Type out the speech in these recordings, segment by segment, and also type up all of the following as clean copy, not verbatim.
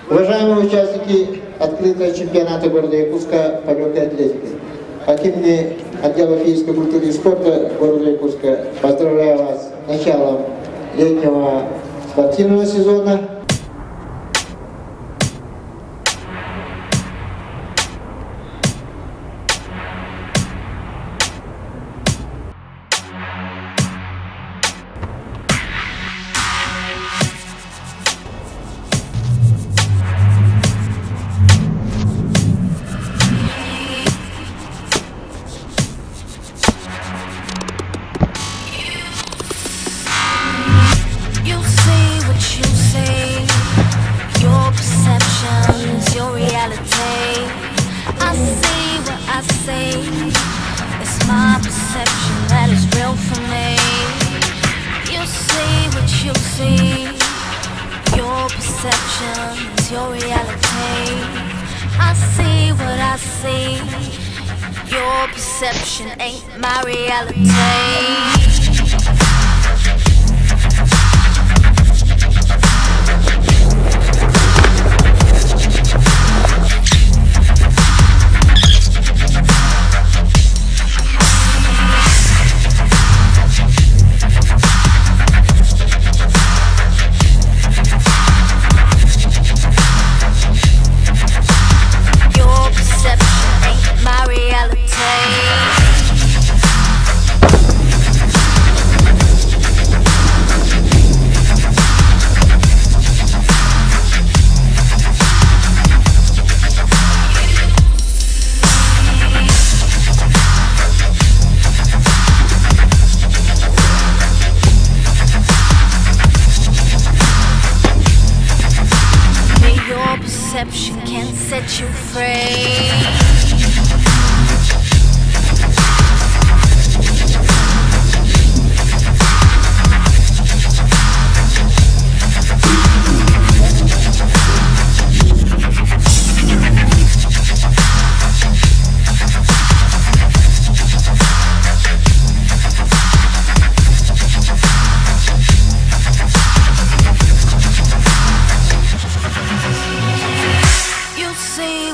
Уважаемые участники открытого чемпионата города Якутска по легкой атлетике, от имени отдела физической культуры и спорта города Якутска поздравляю вас с началом летнего спортивного сезона. Your perception ain't my reality. Perception can't set you free.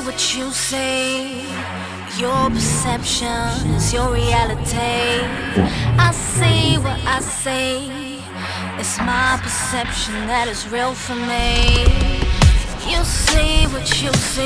What you say, your perception is your reality. I see what I say, it's my perception that is real for me. You see what you see.